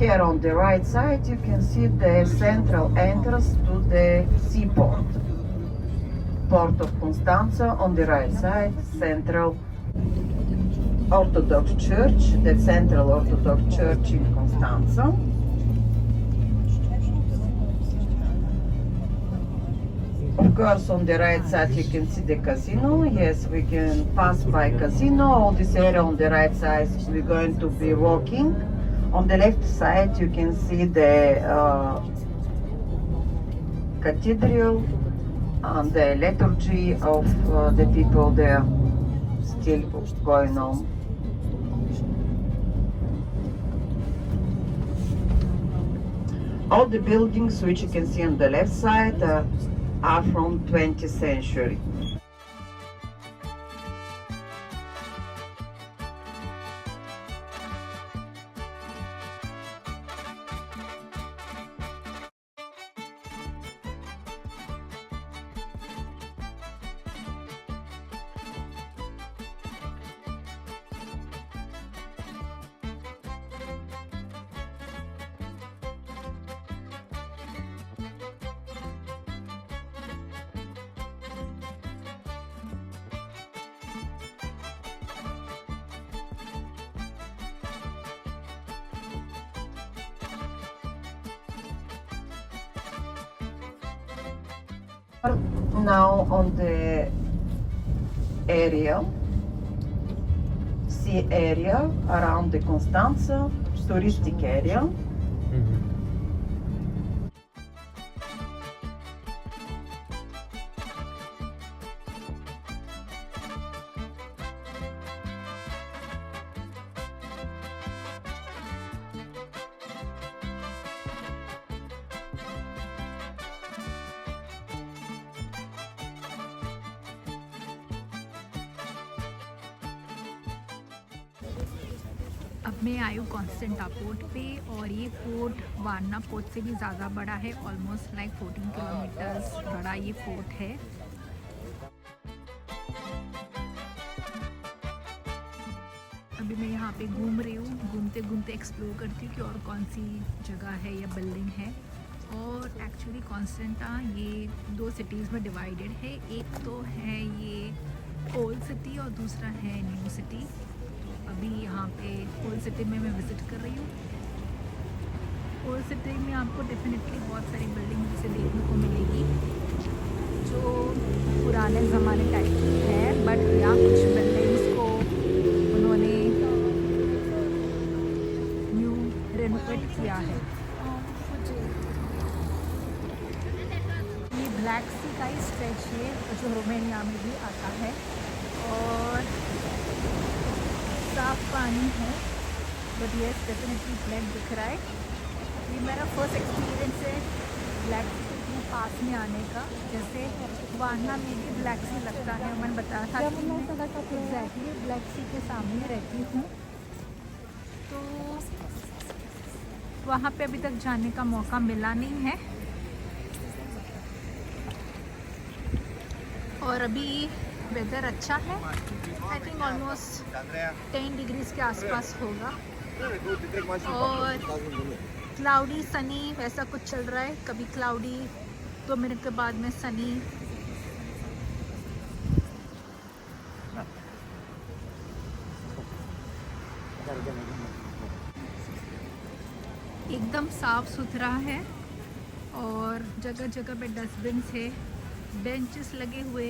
Here on the right side you can see the central entrance to the seaport. Port of Constanța on the right side, Central Orthodox Church, the Central Orthodox Church in Constanța. Of course, on the right side you can see the casino. Yes, we can pass by casino. All this area on the right side we're going to be walking. On the left side you can see the cathedral and the liturgy of the people there still going on. All the buildings which you can see on the left side are from 20th century. Now on the area, sea area around the Constanța, touristic area. अब मैं आई हूँ कॉन्स्टेंटा port पे और ये fort Varna port से भी ज़्यादा बड़ा है, ऑलमोस्ट लाइक 14 किलोमीटर्स बड़ा ये फोर्ट है। अभी मैं यहाँ पे घूम रही हूँ, घूमते घूमते एक्सप्लोर करती हूँ कि और कौन सी जगह है या बिल्डिंग है। और एक्चुअली कॉन्स्टेंटा ये दो सिटीज़ में डिवाइडेड है, एक तो है ये ओल्ड सिटी और दूसरा है न्यू सिटी। अभी यहाँ पे ओल्ड सिटी में मैं विज़िट कर रही हूँ। ओल्ड सिटी में आपको डेफिनेटली बहुत सारी बिल्डिंग जैसे देखने को मिलेगी जो पुराने ज़माने टाइप की है, बट यहाँ कुछ बिल्डिंग्स को उन्होंने न्यू रेनोवेट किया है। ये ब्लैक सी का ही स्ट्रेच है जो रोमेनिया में भी आता है और साफ पानी है, बट ये डेफिनेटली ब्लैक दिख रहा है। ये मेरा फर्स्ट एक्सपीरियंस है ब्लैक सी के पास में आने का। जैसे वारना में भी ब्लैक सी लगता है, मैंने बताया था कि मैं एग्जैक्टली ब्लैक सी के सामने रहती हूँ, तो वहाँ पे अभी तक जाने का मौका मिला नहीं है। और अभी वेदर अच्छा है, आई थिंक ऑलमोस्ट 10 डिग्रीज़ के आसपास होगा और क्लाउडी सनी वैसा कुछ चल रहा है, कभी क्लाउडी 2 मिनट के बाद में सनी। एकदम साफ सुथरा है और जगह जगह पे डस्टबिन है, बेंचेस लगे हुए।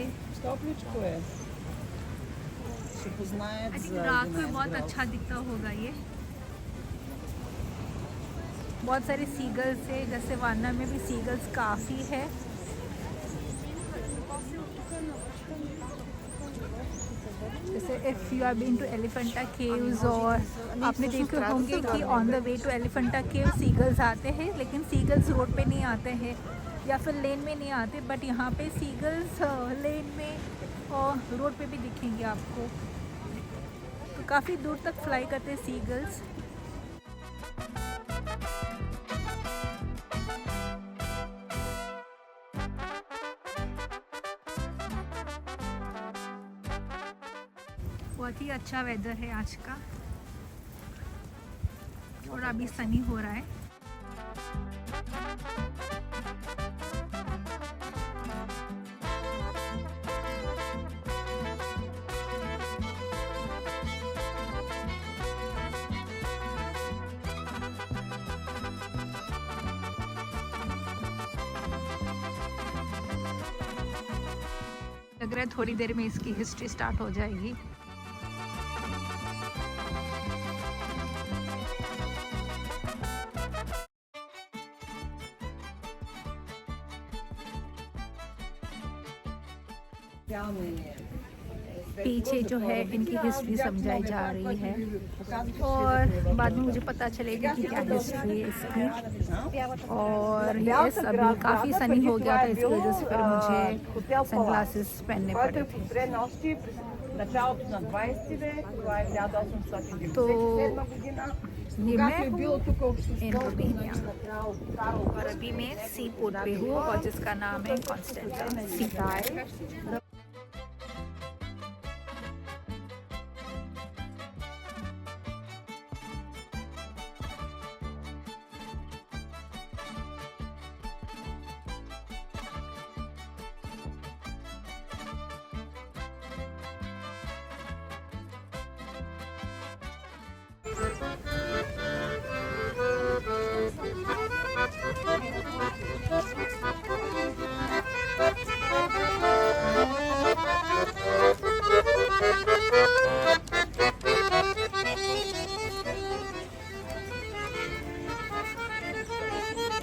आई थिंक रात में बहुत अच्छा दिखता होगा। ये बहुत सारे सीगल्स है, जैसे वारना में भी सीगल्स काफ़ी है। जैसे if you are being to Elephanta caves, और आपने देखे होंगे कि on the way to Elephanta cave seagulls आते हैं, लेकिन सीगल्स रोड पे नहीं आते हैं या फिर लेन में नहीं आते, बट यहाँ पे सीगल्स लेन में और रोड पे भी दिखेंगे आपको। तो काफ़ी दूर तक फ्लाई करते हैं सीगल्स। बहुत ही अच्छा वेदर है आज का। और अभी सनी हो रहा है। लग रहा है थोड़ी देर में इसकी हिस्ट्री स्टार्ट हो जाएगी। पीछे जो है इनकी हिस्ट्री समझाई जा रही है और बाद में मुझे पता चलेगा कि क्या हिस्ट्री है इसकी। और यस, अभी काफ़ी सनी हो गया था, इसकी वजह से फिर मुझे सनग्लासेस पहनने पड़े थे। तो ये मैं इन रोमेनिया और अभी मैं सी पोर्ट पे हूँ और जिसका नाम है कॉन्स्टेंटा सी।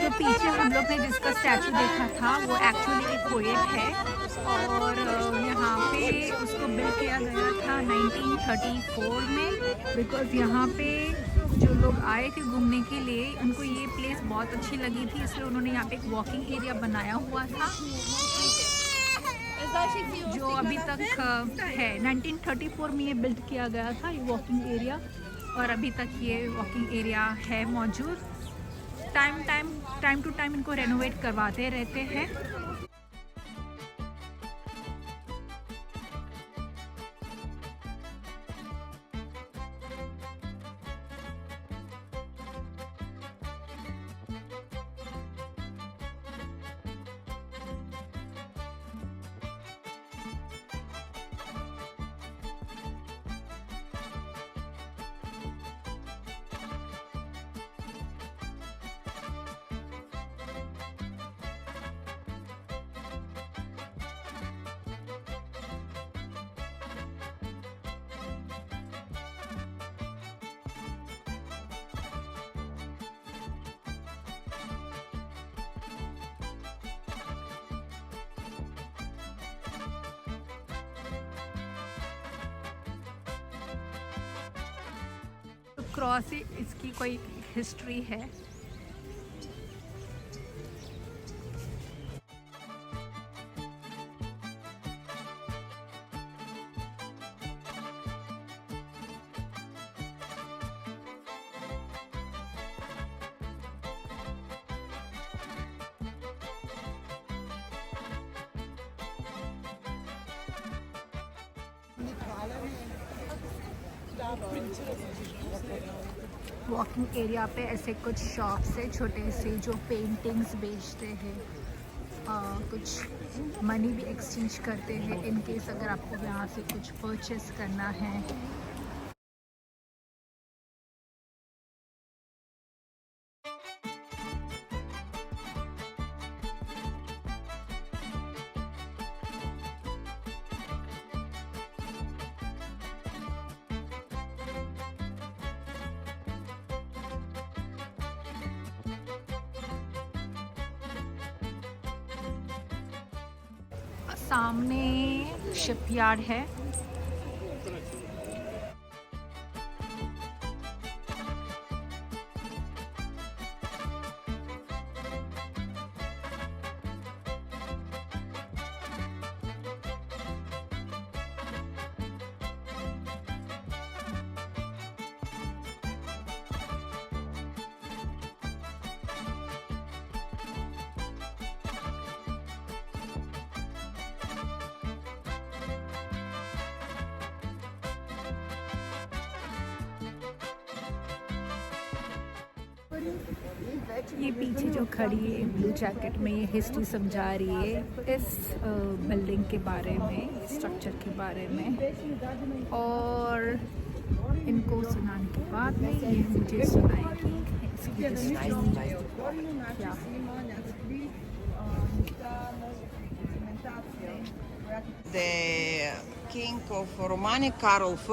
जो पीछे हम लोग ने जिसका स्टैचू देखा था वो एक्चुअली एक पोएट है और यहाँ पे उसको बिल्ड किया गया था 1934 में, बिकॉज़ यहाँ पे जो लोग आए थे घूमने के लिए उनको ये प्लेस बहुत अच्छी लगी थी, इसलिए उन्होंने यहाँ पे एक वॉकिंग एरिया बनाया हुआ था जो अभी तक है। 1934 में ये बिल्ड किया गया था ये वॉकिंग एरिया और अभी तक ये वॉकिंग एरिया है मौजूद। टाइम टू टाइम इनको रेनोवेट करवाते रहते हैं। क्रॉस इसकी कोई हिस्ट्री है। वॉकिंग एरिया पे ऐसे कुछ शॉप्स है छोटे से जो पेंटिंग्स बेचते हैं, कुछ मनी भी एक्सचेंज करते हैं इन केस अगर आपको यहाँ से कुछ परचेस करना है। सामने शिपयार्ड है। ये पीछे जो खड़ी है ब्लू जैकेट में, ये हिस्ट्री समझा रही है इस बिल्डिंग के बारे में, स्ट्रक्चर के बारे में। और इनको सुनाने के बाद में ये मुझे सुनाएगी इसकी हिस्ट्री क्या है। The king of Romania, Carol I,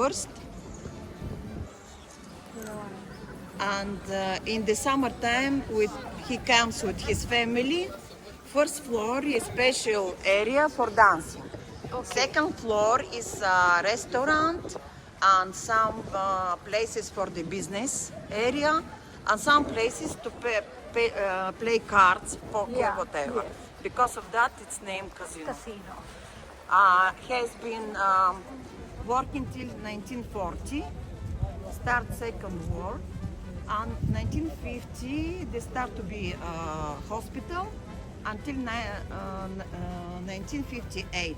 and in the summertime he comes with his family. First floor is special area for dancing. Second floor is a restaurant and some places for the business area and some places to play cards, poker, whatever. Because of that, it's named casino. Casino. Has been working till 1940, start Second War, and 1950 they start to be hospital until 1958.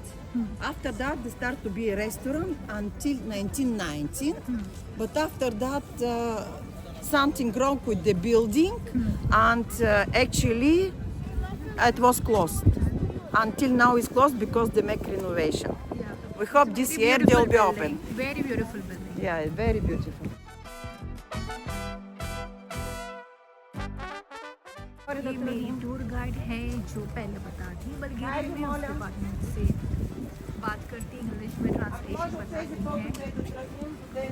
After that they start to be a restaurant until 1919, but after that something wrong with the building and actually it was closed. Until now it's closed because they make renovation. We hope this year they'll be open. Very beautiful building. Yeah, it's very beautiful. ये मेरी tour guide है जो पहले बताती बल्गेरिया में, उसके बाद में मुझसे बात करती, इंग्लिश में ट्रांसलेशन बताती है।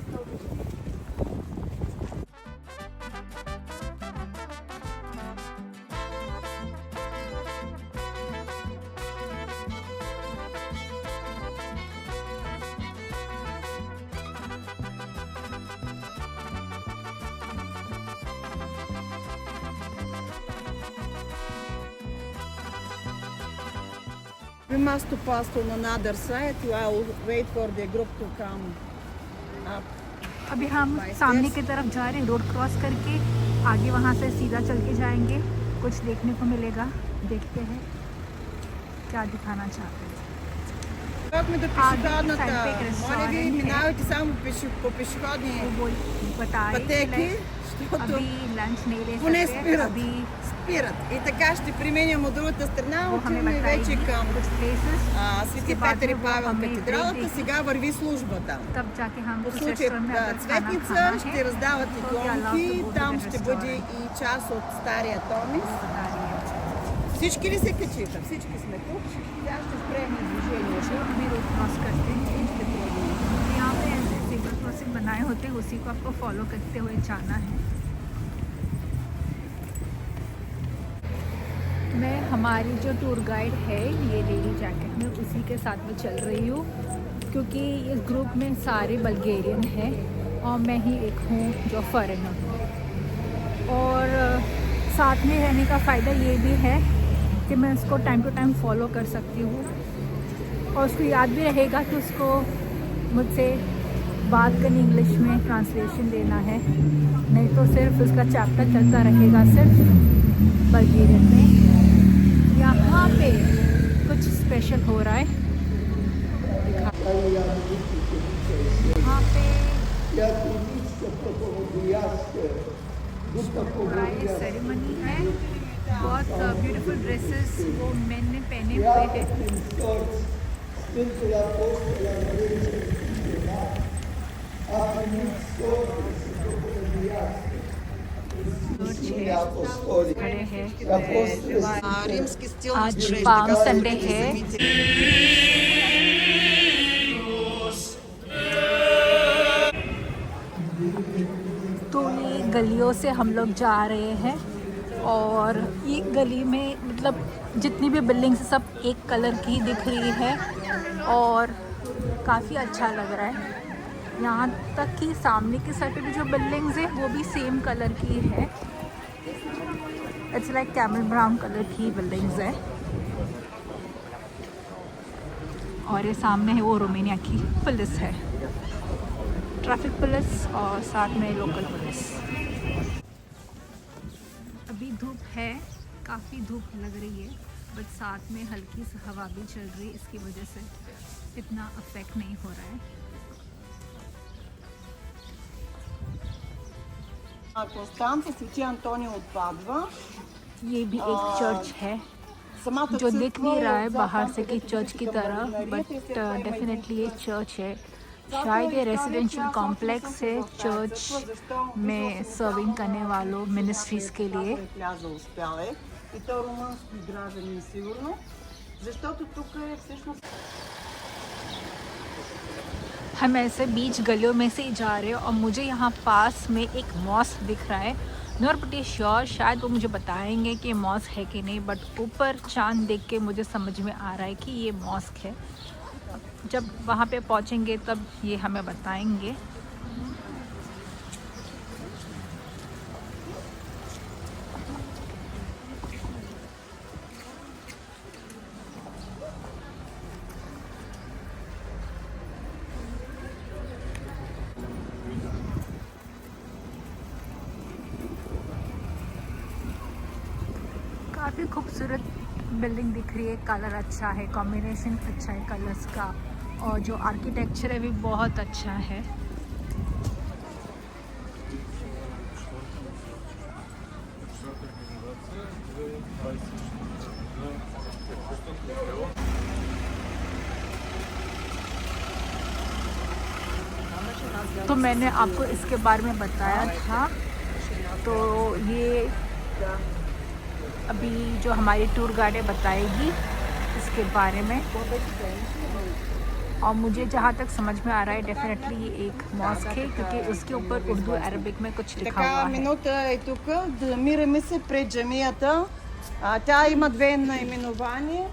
We must to pass on another side while wait for the group to come up. अभी हम सामने की तरफ जा रहे हैं, रोड क्रॉस करके आगे वहाँ से सीधा चल के जाएंगे, कुछ देखने को मिलेगा, देखते हैं क्या दिखाना चाहते हैं। Как мы до пешеходната? Моля ви, минавайте само по пешеходни пътеки, защото поне спират. И така ще преминем от другата страна, отиваме вече към Свети Петър и Павел катедралата, сега върви службата. По случай Цветница ще раздават иглонки, там ще бъде и част от стария Томис. Всички ли се качиха? Всички сме тук. Сега ще спреем движението. यहाँ पे ऐसे ज़ेब्रा क्रॉसिंग बनाए होते हैं, उसी को आपको फॉलो करते हुए जाना है। मैं हमारी जो टूर गाइड है ये लेडी जैकेट में, उसी के साथ में चल रही हूँ, क्योंकि इस ग्रुप में सारे बल्गेरियन हैं और मैं ही एक हूँ जो फॉरेनर हूँ। और साथ में रहने का फ़ायदा ये भी है कि मैं उसको टाइम टू टाइम फॉलो कर सकती हूँ और उसको याद भी रहेगा कि उसको मुझसे बात करनी, इंग्लिश में ट्रांसलेशन देना है, नहीं तो सिर्फ उसका चैप्टर चलता रहेगा सिर्फ बल्गेरियन में। यहाँ पे कुछ स्पेशल हो रहा है, यहाँ पे सेरेमनी है, बहुत ब्यूटीफुल ड्रेसेस वो मेन ने पहने हुए हैं। खड़े हैं, आज पाम संडे है। तो ये गलियों से हम लोग जा रहे हैं और ये गली में मतलब जितनी भी बिल्डिंग्स सब एक कलर की दिख रही है और काफ़ी अच्छा लग रहा है। यहाँ तक कि सामने की साइड पे भी जो बिल्डिंग्स है वो भी सेम कलर की है, it's like camel brown colour की बिल्डिंग्स है। और ये सामने है वो रोमानिया की पुलिस है, ट्रैफिक पुलिस और साथ में लोकल पुलिस। अभी धूप है, काफ़ी धूप लग रही है, बट साथ में हल्की सी हवा भी चल रही है, इसकी वजह से इतना अफेक्ट नहीं हो रहा है। Констанца, Свети Антонио от Падва. ये भी एक चर्च है Самата जो दिख नहीं रहा है отзад बाहर там, से कि където चर्च की към तरह, Маринарията बट и след това има един डेफिनेटली ये кръст. चर्च है। Това शायद е ये история, че रेजिडेंशियल аз още не कॉम्प्लेक्स съм है в тази चर्च църква, защо में виждала съм सर्विंग само करने на वालों телевизия मिनिस्ट्रीज के लिए। някой влязъл, успял е. И то румънски гражданин сигурно. Защото тук е всъщност... हम ऐसे बीच गलियों में से ही जा रहे हैं और मुझे यहाँ पास में एक मॉस्क दिख रहा है। नॉट प्रीटी श्योर, शायद वो मुझे बताएंगे कि मॉस्क है कि नहीं, बट ऊपर चांद देख के मुझे समझ में आ रहा है कि ये मॉस्क है। जब वहाँ पे पहुँचेंगे तब ये हमें बताएंगे। काफ़ी खूबसूरत बिल्डिंग दिख रही है, कलर अच्छा है, कॉम्बिनेशन अच्छा है कलर्स का, और जो आर्किटेक्चर है भी बहुत अच्छा है। तो मैंने आपको इसके बारे में बताया था, तो ये अभी जो हमारी टूर गाइड बताएगी इसके बारे में। और मुझे जहाँ तक समझ में आ रहा है डेफिनेटली ये एक मॉस्क है, क्योंकि उसके ऊपर उर्दू अरबिक में कुछ लिखा हुआ Така, है। минута е тук. Намираме се пред джамията. Тя има две наименования.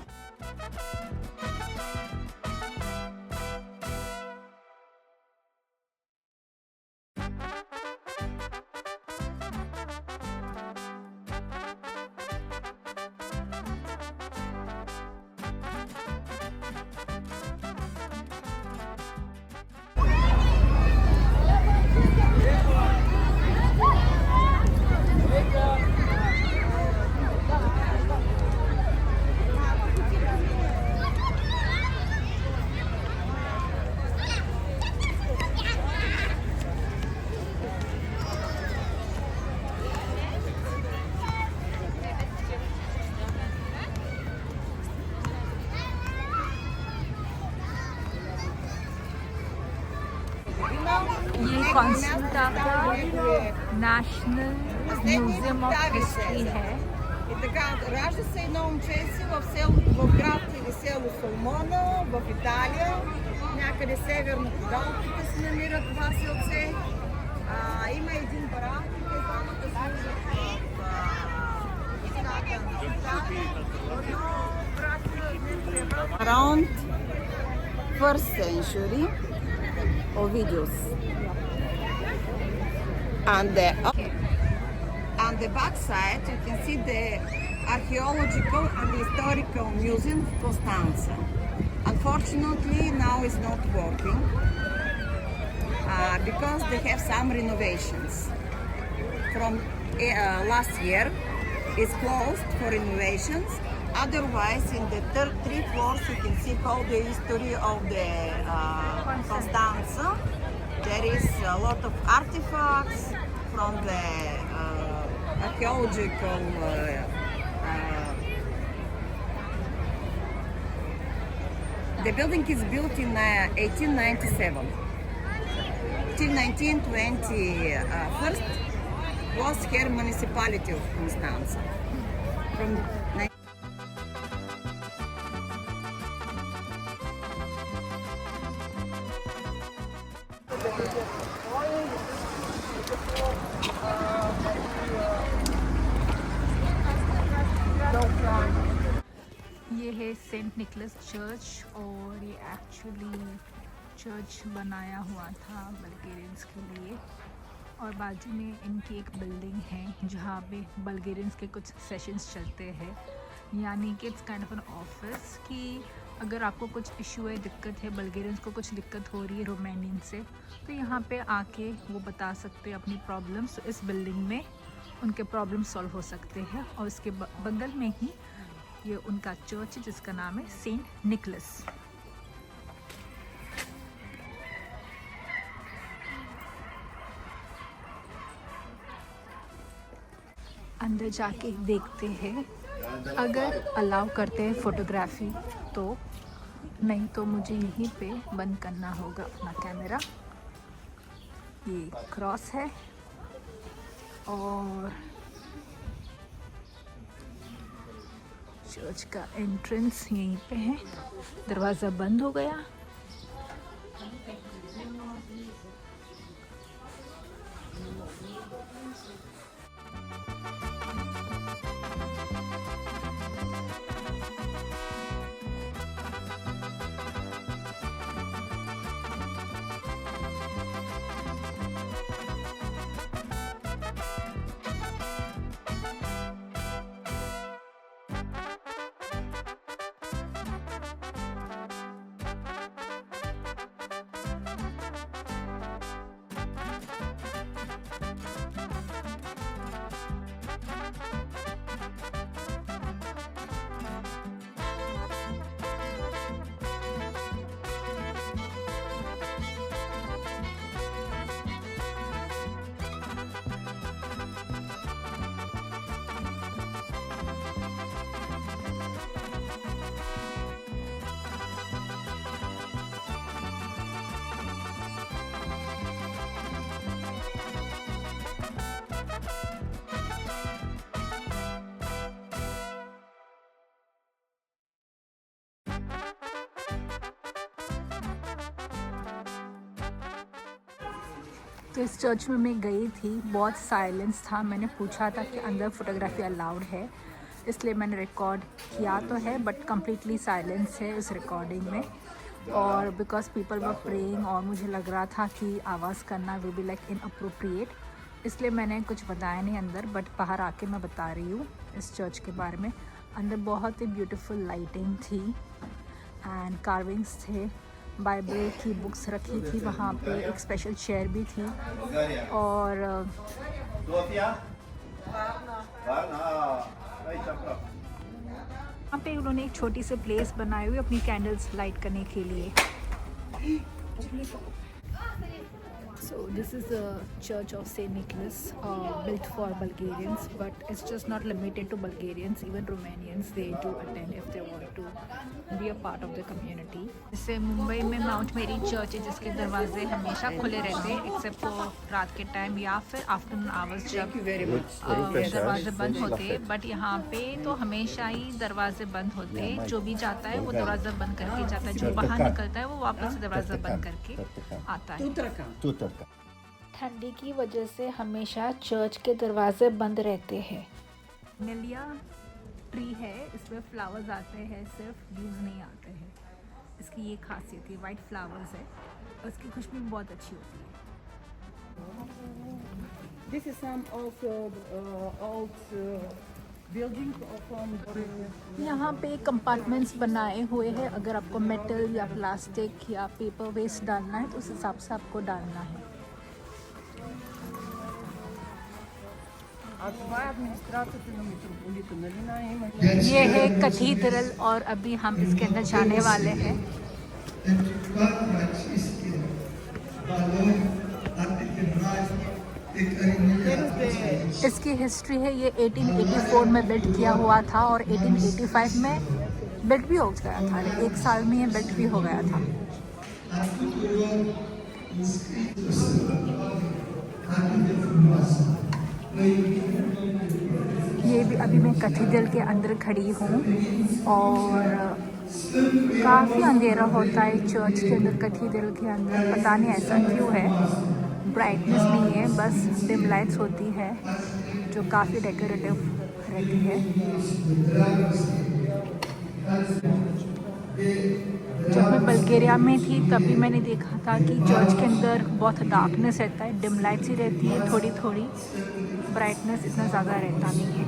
ये कॉन्स्टेंटा नेशनल म्यूजियम ऑफ हिस्ट्री है। И така, ражда се едно момченце в град или село Солмона, в Италия, някъде северно по Галпите се намира това селце. Има един барак, те двамата служат в войската на Италия, но брат around first century Ovidius. On the back side, you can see the archaeological and historical museum of Constanza. Unfortunately, now it's not working because they have some renovations. From last year, it's closed for renovations. Otherwise, in the three floors, you can see all the history of the Constanza. There is a lot of artifacts from the archaeological the building is built in 1897. Till 1921 was here municipality of Constanza. From ये है Saint Nicholas church, और ये actually church बनाया हुआ था बल्गेरियंस के लिए। और बाजू में इनकी एक बिल्डिंग है जहाँ पे बल्गेरियंस के कुछ सेशंस चलते हैं, यानी कि it's kind of an office कि अगर आपको कुछ इशू है, दिक्कत है, बल्गेरियंस को कुछ दिक्कत हो रही है रोमानियन से, तो यहाँ पे आके वो बता सकते हैं अपनी प्रॉब्लम्स। इस बिल्डिंग में उनके प्रॉब्लम सॉल्व हो सकते हैं। और इसके बगल में ही ये उनका चर्च है जिसका नाम है सेंट निकलस। अंदर जाके देखते हैं, अगर अलाउ करते हैं फ़ोटोग्राफी तो, नहीं तो मुझे यहीं पे बंद करना होगा अपना कैमरा। ये क्रॉस है और चर्च का एंट्रेंस यहीं पे है। दरवाज़ा बंद हो गया। तो इस चर्च में मैं गई थी, बहुत साइलेंस था। मैंने पूछा था कि अंदर फोटोग्राफी अलाउड है, इसलिए मैंने रिकॉर्ड किया तो है बट कम्प्लीटली साइलेंस है उस रिकॉर्डिंग में। और बिकॉज पीपल वर प्रेइंग और मुझे लग रहा था कि आवाज़ करना विल बी लाइक इनअप्रोप्रिएट, इसलिए मैंने कुछ बताया नहीं अंदर, बट बाहर आके मैं बता रही हूँ इस चर्च के बारे में। अंदर बहुत ही ब्यूटीफुल लाइटिंग थी एंड कार्विंग्स थे, बाइबल की बुक्स रखी थी वहाँ पे, एक स्पेशल चेयर भी थी। और वहाँ पे उन्होंने एक छोटी सी प्लेस बनाई हुई अपनी कैंडल्स लाइट करने के लिए। So this is the Church of Saint Nicholas, built for Bulgarians, but it's just not limited to Bulgarians. Even Romanians, they do attend if they want to be a part of the community. जैसे मुंबई में mount मेरी church है जिसके दरवाजे हमेशा खुले रहते हैं एक्सेप्ट फॉर रात के टाइम या फिर आफ्टरनून आवर्स जब दरवाजे बंद होते हैं, बट यहाँ पे तो हमेशा ही दरवाजे बंद होते हैं। जो भी जाता है वो दरवाज़ा बंद करके जाता है, जो बाहर निकलता है वो वापस दरवाज़ा बंद करके आता है। ठंडी की वजह से हमेशा चर्च के दरवाजे बंद रहते हैं। नेलिया ट्री है, इसमें फ्लावर्स आते हैं, सिर्फ लीव्स नहीं आते हैं। इसकी ये खासियत है, वाइट फ्लावर्स है और इसकी खुशबू बहुत अच्छी होती है। This is some of old building from यहाँ पे कंपार्टमेंट्स बनाए हुए हैं, अगर आपको मेटल या प्लास्टिक या पेपर वेस्ट डालना है तो उस हिसाब से आपको डालना है। ये है कैथीड्रल और अभी हम इसके अंदर जाने वाले हैं। इसकी हिस्ट्री है, ये 1884 में बिल्ड किया हुआ था और 1885 में बिल्ड भी हो गया था, एक साल में ये बिल्ड भी हो गया था। ये भी अभी मैं कैथीड्रल के अंदर खड़ी हूँ और काफ़ी अंधेरा होता है चर्च के अंदर, कैथीड्रल के अंदर। पता नहीं ऐसा क्यों है, ब्राइटनेस नहीं है, बस डिम लाइट्स होती है जो काफ़ी डेकोरेटिव रहती है। जब मैं बल्गेरिया में थी तभी मैंने देखा था कि चर्च के अंदर बहुत डार्कनेस रहता है, डिम लाइट्स ही रहती है, थोड़ी थोड़ी ब्राइटनेस इतना ज़्यादा रहता नहीं है।